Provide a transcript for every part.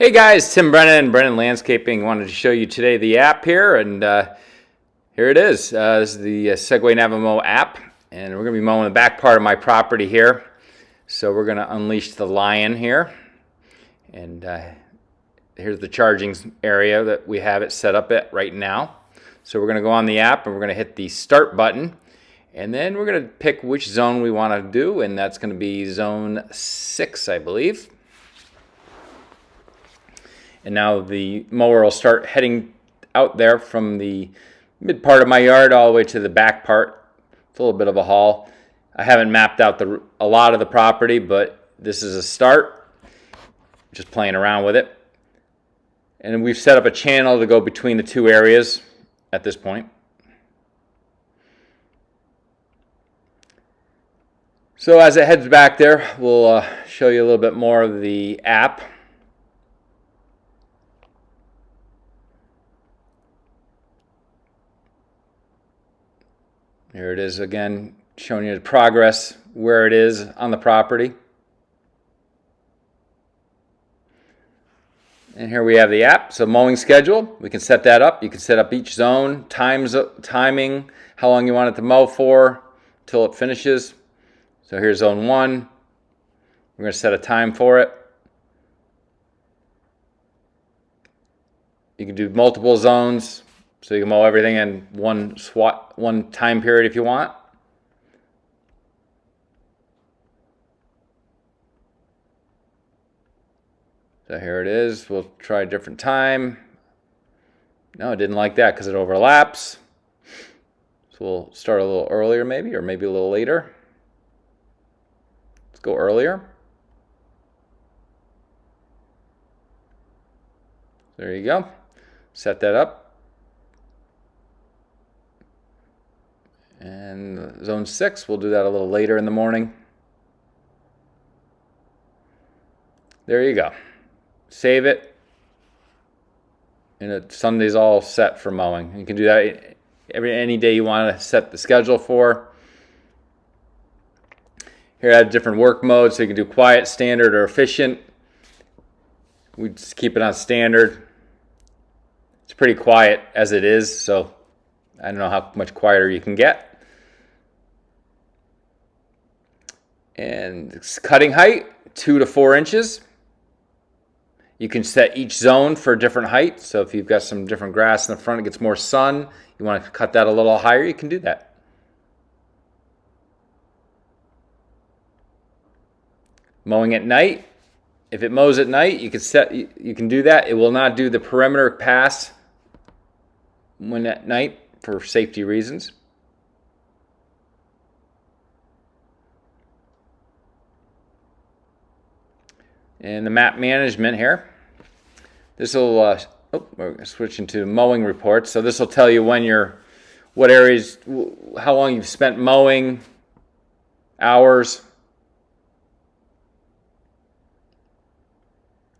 Hey guys, Tim Brennan, Brennan Landscaping. Wanted to show you today the app here, and here it is. This is the Segway Navimow app, and we're going to be mowing the back part of my property here. So we're going to unleash the lion here, and here's the charging area that we have it set up at right now. So we're going to go on the app, and we're going to hit the start button, and then we're going to pick which zone we want to do, and that's going to be zone 6, I believe. And now the mower will start heading out there from the mid part of my yard all the way to the back part. It's a little bit of a haul. I haven't mapped out a lot of the property, but this is a start. Just playing around with it. And we've set up a channel to go between the two areas at this point. So as it heads back there, we'll show you a little bit more of the app. Here it is again, showing you the progress, where it is on the property. And here we have the app, so mowing schedule. We can set that up. You can set up each zone, timing, how long you want it to mow for, until it finishes. So here's zone 1. We're going to set a time for it. You can do multiple zones. So you can mow everything in one time period if you want. So here it is. We'll try a different time. No, I didn't like that because it overlaps. So we'll start a little earlier maybe, or maybe a little later. Let's go earlier. There you go. Set that up. And zone 6, we'll do that a little later in the morning. There you go. Save it. And Sunday's all set for mowing. You can do that any day you want to set the schedule for. Here I have different work modes, so you can do quiet, standard, or efficient. We just keep it on standard. It's pretty quiet as it is, so I don't know how much quieter you can get. And cutting height, 2 to 4 inches. You can set each zone for a different height. So if you've got some different grass in the front, it gets more sun, you want to cut that a little higher, you can do that. Mowing at night. If it mows at night, you can do that. It will not do the perimeter pass when at night for safety reasons. And the map management here. This will, we're switching to mowing reports. So this will tell you what areas, how long you've spent mowing, hours,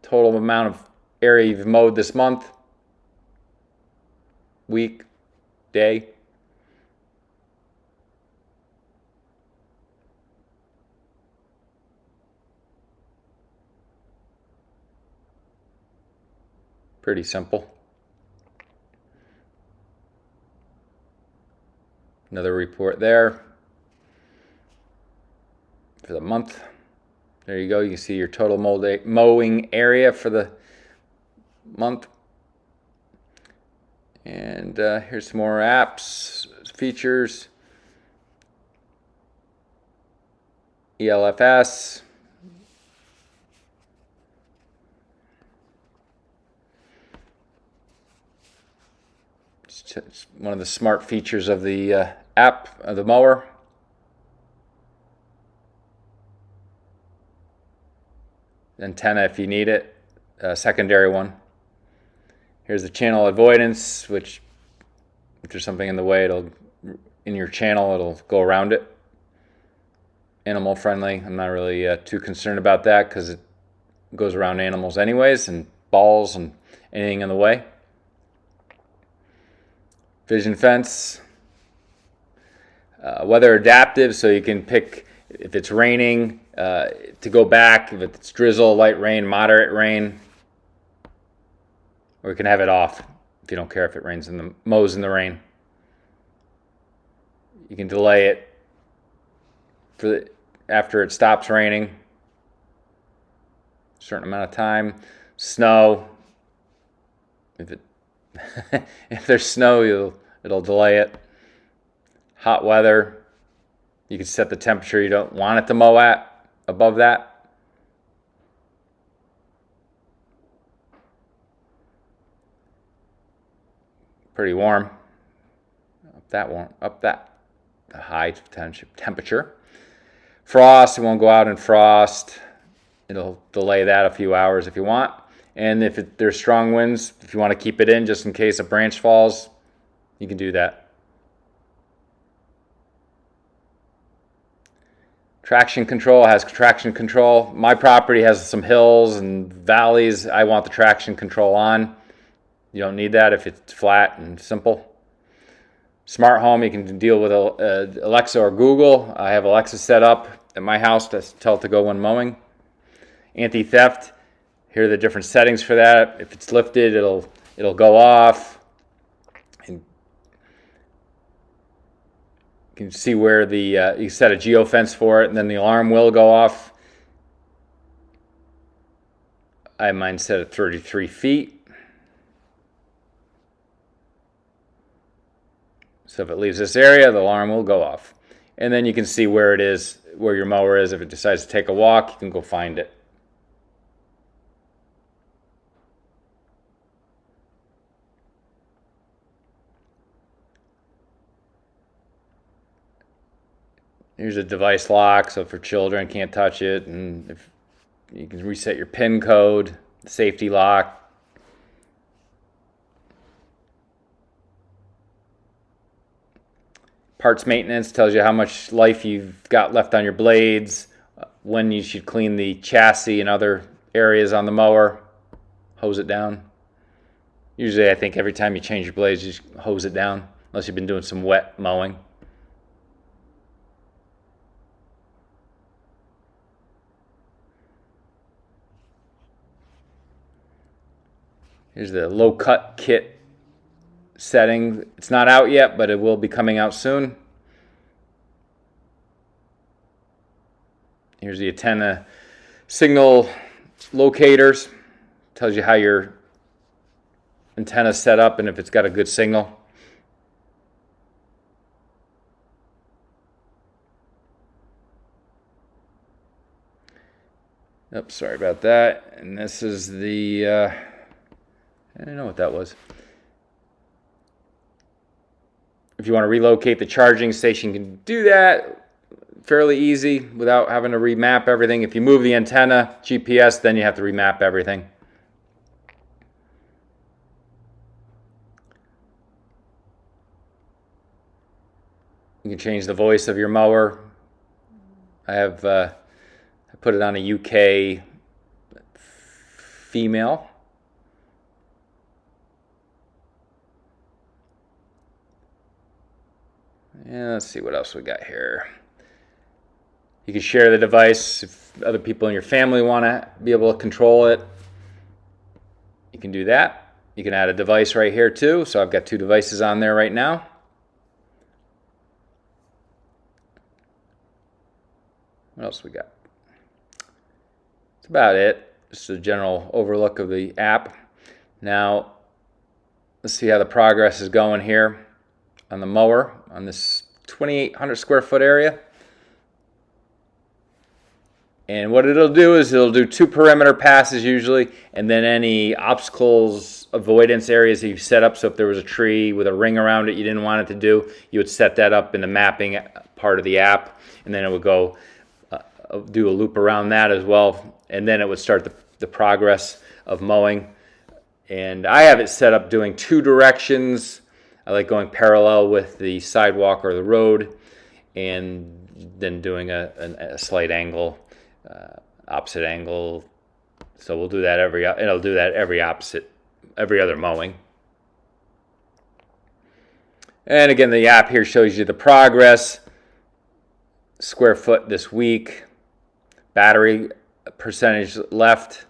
total amount of area you've mowed this month, week, day. Pretty simple. Another report there for the month. There you go. You can see your total mowing area for the month. And here's some more apps, features. ELFS. It's one of the smart features of the app, of the mower. Antenna if you need it, secondary one. Here's the channel avoidance, which if there's something in the way, in your channel, it'll go around it. Animal friendly. I'm not really too concerned about that because it goes around animals anyways, and balls and anything in the way. Vision fence, weather adaptive, so you can pick if it's raining to go back, if it's drizzle, light rain, moderate rain. or you can have it off if you don't care if it rains mows in the rain. You can delay it for after it stops raining, a certain amount of time. Snow, if there's snow, it'll delay it. Hot weather, you can set the temperature you don't want it to mow at above that. Pretty warm. Up that high temperature. Frost, it won't go out in frost. It'll delay that a few hours if you want. And if there's strong winds, if you want to keep it in just in case a branch falls, you can do that. Traction control has traction control. My property has some hills and valleys. I want the traction control on. You don't need that if it's flat and simple. Smart home, you can deal with Alexa or Google. I have Alexa set up at my house to tell it to go when mowing. Anti-theft, here are the different settings for that. If it's lifted, it'll go off. And you can see where you set a geofence for it, and then the alarm will go off. I have mine set at 33 feet. So if it leaves this area, the alarm will go off. And then you can see where it is, where your mower is. If it decides to take a walk, you can go find it. Here's a device lock, so for children, can't touch it. And if you can reset your PIN code, safety lock. Parts maintenance tells you how much life you've got left on your blades, when you should clean the chassis and other areas on the mower, hose it down. Usually I think every time you change your blades, you just hose it down, unless you've been doing some wet mowing. Here's the low cut kit setting. It's not out yet, but it will be coming out soon. Here's the antenna signal locators. Tells you how your antenna is set up and if it's got a good signal. Oops, sorry about that. And this is the, I don't know what that was. If you want to relocate the charging station, you can do that fairly easy without having to remap everything. If you move the antenna, GPS, then you have to remap everything. You can change the voice of your mower. I put it on a UK female. Yeah, let's see what else we got here. You can share the device if other people in your family want to be able to control it. You can do that. You can add a device right here too. So I've got 2 devices on there right now. What else we got? That's about it. Just a general overlook of the app. Now, let's see how the progress is going here on the mower on this 2,800 square foot area. And what it'll do is it'll do 2 perimeter passes usually, and then any obstacles, avoidance areas that you set up. So if there was a tree with a ring around it you didn't want it to do, you would set that up in the mapping part of the app, and then it would go do a loop around that as well, and then it would start the progress of mowing. And I have it set up doing 2 directions. I like going parallel with the sidewalk or the road, and then doing a slight angle, opposite angle. So we'll do that it'll do that every other mowing. And again, the app here shows you the progress, square foot this week, battery percentage left,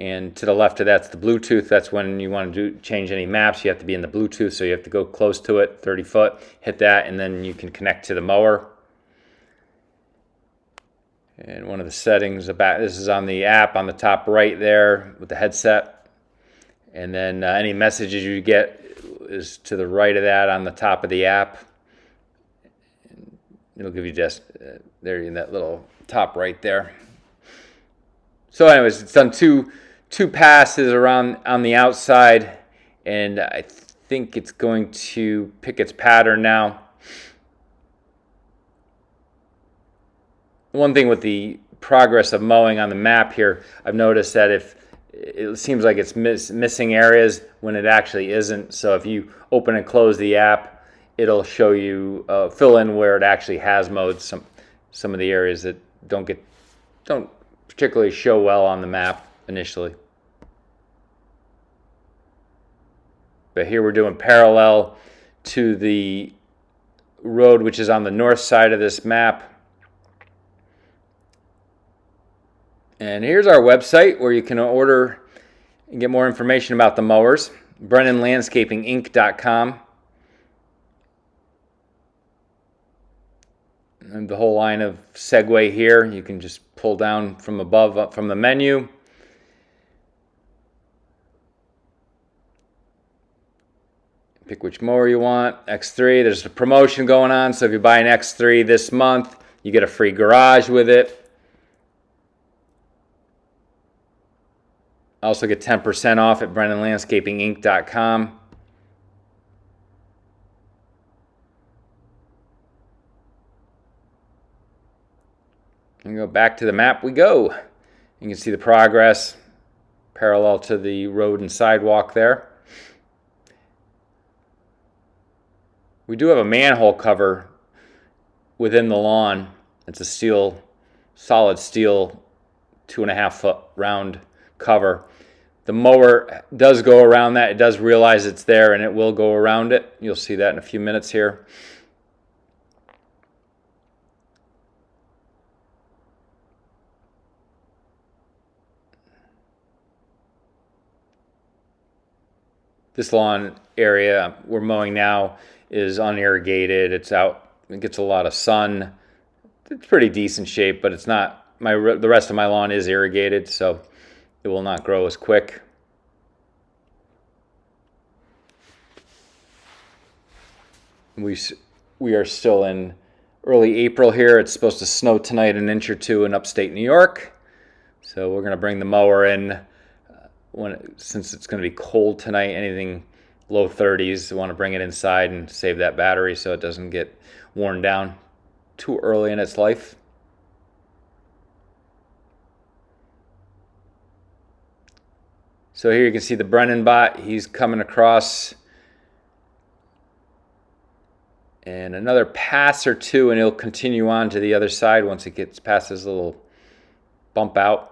And to the left of that's the Bluetooth. That's when you want to change any maps. You have to be in the Bluetooth, so you have to go close to it, 30 foot, hit that, and then you can connect to the mower. And one of the settings about this is on the app on the top right there with the headset. And then any messages you get is to the right of that on the top of the app. It'll give you just there in that little top right there. So anyways, it's done two passes around on the outside, and I think it's going to pick its pattern now. One thing with the progress of mowing on the map here, I've noticed that if it seems like it's missing areas when it actually isn't. So if you open and close the app, it'll show you fill in where it actually has mowed some of the areas that don't particularly show well on the map initially. But here we're doing parallel to the road, which is on the north side of this map. And here's our website where you can order and get more information about the mowers, BrennanLandscapingInc.com. And the whole line of Segway here, you can just pull down from above, up from the menu. Pick which mower you want. X3, there's a promotion going on, so if you buy an X3 this month, you get a free garage with it. Also get 10% off at BrennanLandscapingInc.com. And go back to the map we go. You can see the progress parallel to the road and sidewalk there. We do have a manhole cover within the lawn. It's a solid steel 2.5 foot round cover. The mower does go around that. It does realize it's there and it will go around it. You'll see that in a few minutes here. This lawn area we're mowing now is unirrigated. It's out. It gets a lot of sun. It's pretty decent shape, but it's not. The rest of my lawn is irrigated, so it will not grow as quick. We are still in early April here. It's supposed to snow tonight an inch or two in upstate New York. So we're going to bring the mower in since it's going to be cold tonight, anything low 30s. We want to bring it inside and save that battery so it doesn't get worn down too early in its life. So here you can see the Brennan bot. He's coming across. And another pass or two, and he'll continue on to the other side once it gets past this little bump out.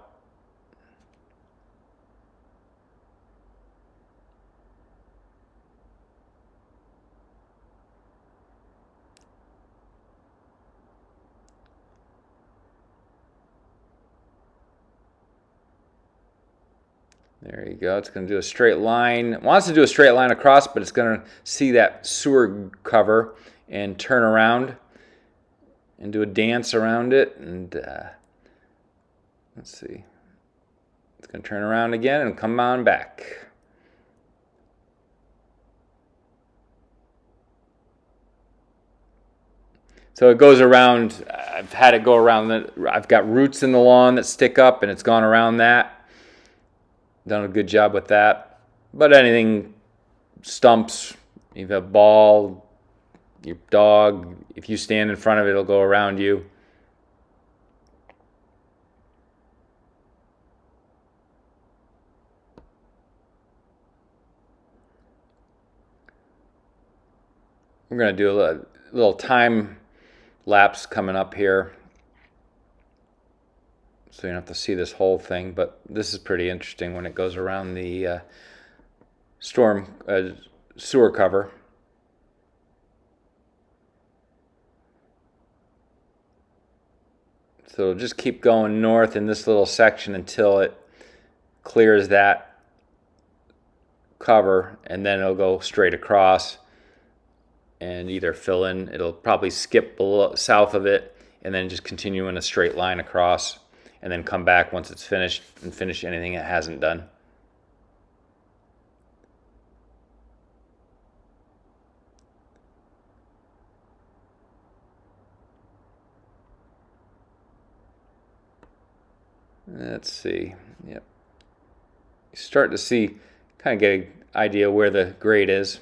There you go. It's going to do a straight line. It wants to do a straight line across, but it's going to see that sewer cover and turn around and do a dance around it. And let's see. It's going to turn around again and come on back. So it goes around. I've had it go around. I've got roots in the lawn that stick up, and it's gone around that. Done a good job with that. But anything, stumps, you have a ball, your dog, if you stand in front of it, it'll go around you. We're going to do a little time lapse coming up here. So you don't have to see this whole thing, but this is pretty interesting when it goes around the sewer cover. So it'll just keep going north in this little section until it clears that cover, and then it'll go straight across and either fill in. It'll probably skip below, south of it, and then just continue in a straight line across, and then come back once it's finished and finish anything it hasn't done. Let's see. Yep. You start to see, kind of get an idea where the grade is.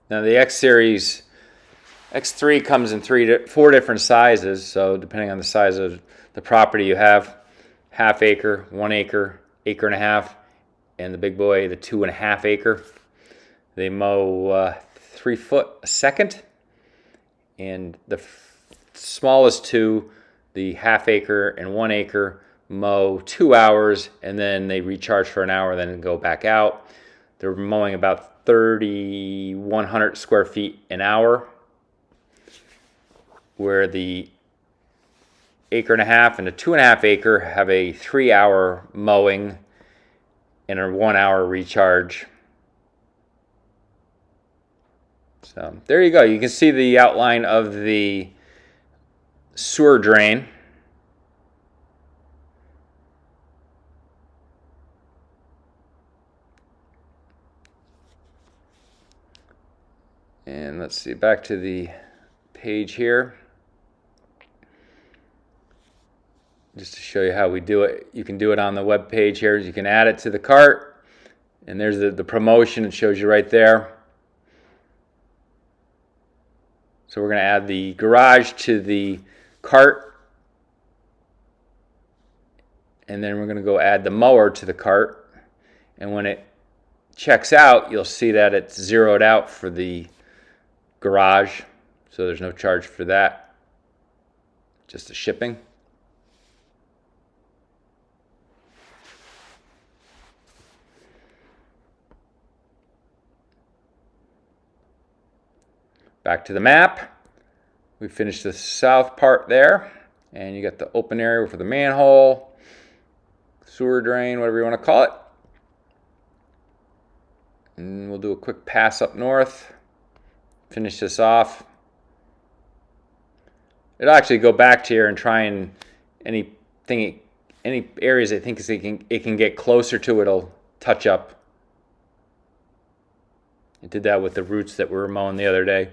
Now the X Series, X3 comes in 4 different sizes, so depending on the size of the property you have, ½ acre, 1 acre, acre and a half, and the big boy, the 2.5 acre. They mow 3 foot a second, and the smallest two, the ½ acre and 1 acre, mow 2 hours, and then they recharge for an hour, then go back out. They're mowing about 3,100 square feet an hour, where the acre and a half and the 2.5 acre have a 3-hour mowing and a 1 hour recharge. So there you go. You can see the outline of the sewer drain. And let's see, back to the page here. Just to show you how we do it. You can do it on the web page here. You can add it to the cart. And there's the promotion. It shows you right there. So we're going to add the garage to the cart. And then we're going to go add the mower to the cart. And when it checks out, you'll see that it's zeroed out for the garage. So there's no charge for that. Just the shipping. Back to the map. We finished the south part there, and you got the open area for the manhole, sewer drain, whatever you want to call it. And we'll do a quick pass up north, finish this off. It'll actually go back to here and try and any areas it thinks it can get closer to, it'll touch up. It did that with the roots that we were mowing the other day.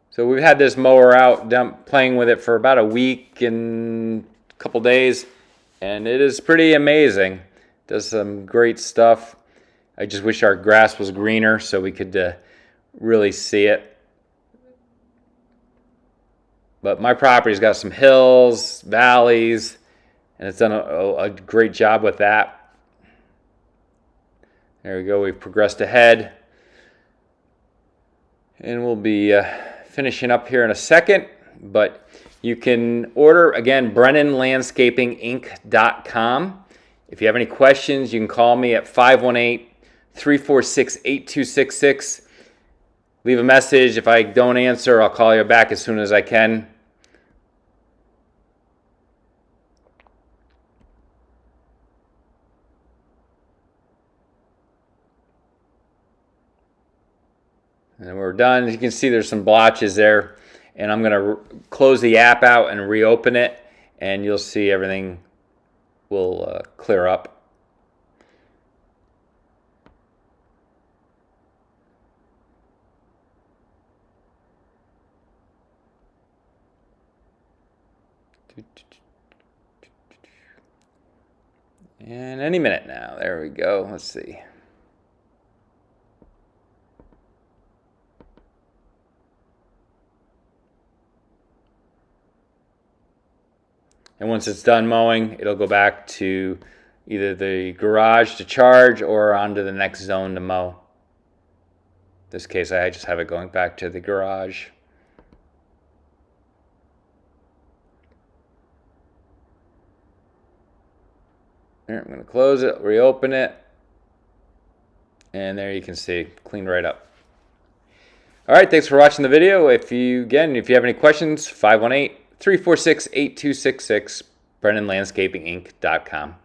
So we've had this mower out playing with it for about a week and a couple days, and it is pretty amazing. Does some great stuff. I just wish our grass was greener so we could really see it. But my property's got some hills, valleys, and it's done a great job with that. There we go. We've progressed ahead, and we'll be finishing up here in a second, but you can order, again, BrennanLandscapingInc.com. If you have any questions, you can call me at 518-346-8266. Leave a message. If I don't answer, I'll call you back as soon as I can. And we're done. As you can see, there's some blotches there, and I'm going to close the app out and reopen it, and you'll see everything will clear up. And any minute now. There we go. Let's see. And once it's done mowing, it'll go back to either the garage to charge or onto the next zone to mow. In this case, I just have it going back to the garage. Here, I'm going to close it, reopen it, and there you can see, cleaned right up. All right, thanks for watching the video. If you have any questions, 518-346-8266, BrennanLandscapingInc.com.